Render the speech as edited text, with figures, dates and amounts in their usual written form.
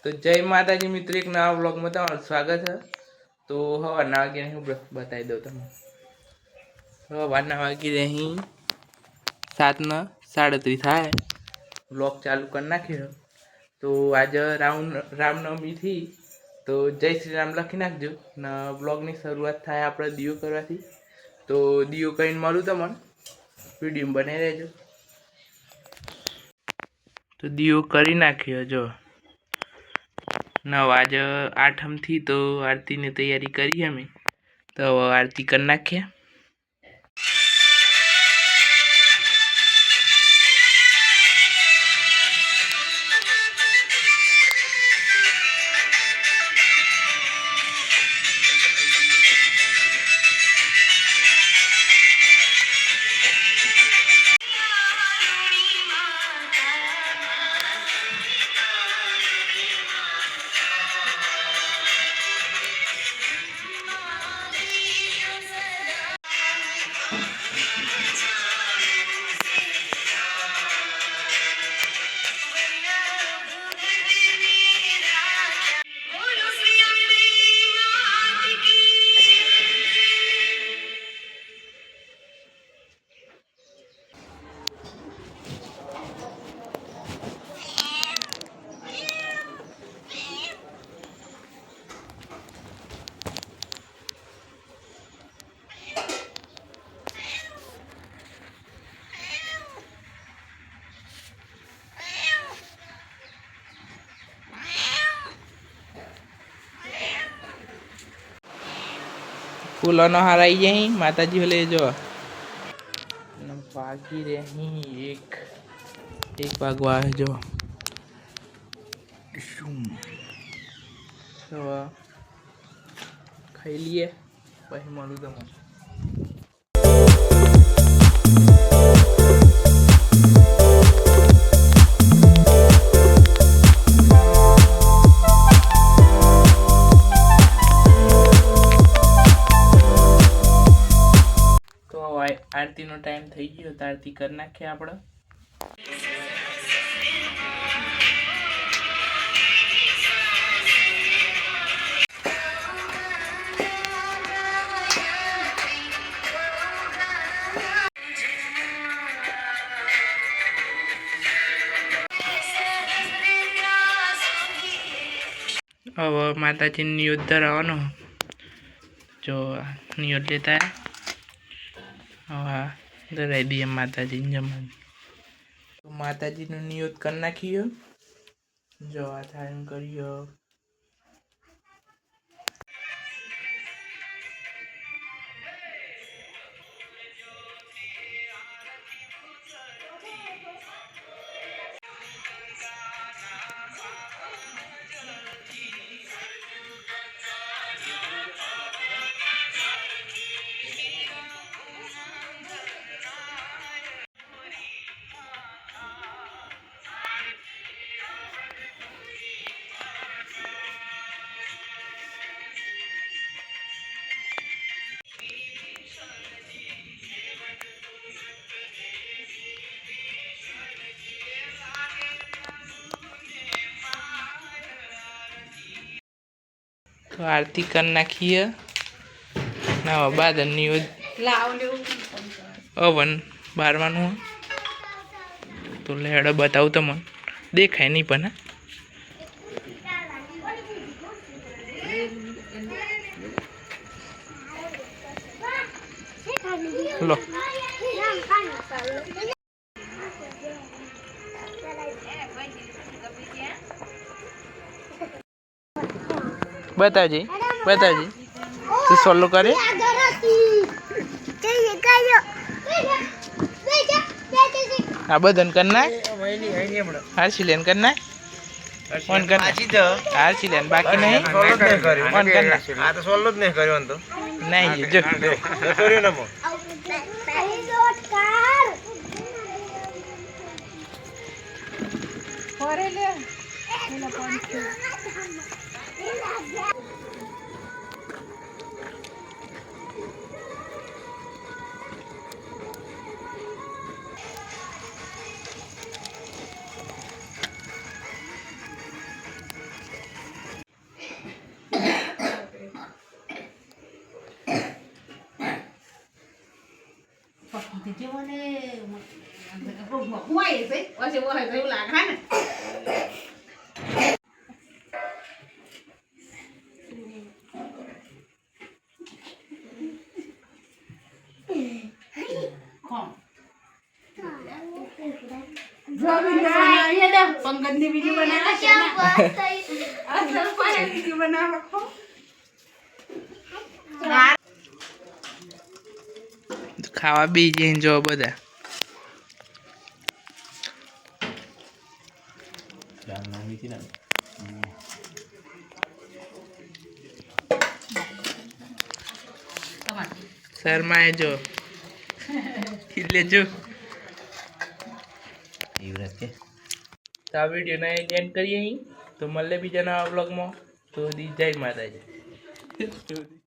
तो जय माता जी मित्र, एक नवा ब्लॉग में तुम्हारा स्वागत है। तो हवाना वागे नहीं बताई दो तुम। हवाना वागी रही 7:37 है। ब्लॉग चालू कर नाख्यो। तो आज रामनवमी थी तो जय श्री राम लखी नाखजो ने ब्लॉग की शुरुआत थाय आपणे दियो करवाथी। तो दियो करीने मळुं तमने विडियो बनाई रहेजो। तो दियो करी नाख्यो जो 9 आज 8 थी तो आरती ने तैयारी करी हमें। तो आरती कर नाखे। फूलों हार आई जाए माताजी ले जो बाकी रही एक भागवा है जो तो खाई लिए पही मळुं तमने। आरती नो टाइम थई गयो तो आरती कर नाखे आपणे। अब माताजी नियोद धरावानो जो नियोद लेता है। हाँ धराई दिए माताजी जमन। तो माताजी नो नियोद कर नाखियो जो आ धारण करियो। तो आरती कर नाखिए ना बाद अवन बारवानु तो लेड़ बताऊँ तमने देखाय नहीं पण लो बताजी तो सोलो करे आ बदन करना हारसिलेन करना फोन करना हारसिलेन बाकी नहीं फोन करना आ तो सोलो नहीं करियो तो नहीं जो करियो ना मो होरे ले मेला फोन पंगतनी वीडियो बनाना वीडियो बना रखो ખાવા બી જઈને જો બધા શર્માએ જો એટલે જો તો આ વિડીયોને એન્ડ કરીએ અહીં તો મળે બીજા નવા વ્લોગમાં તો જય માતાજી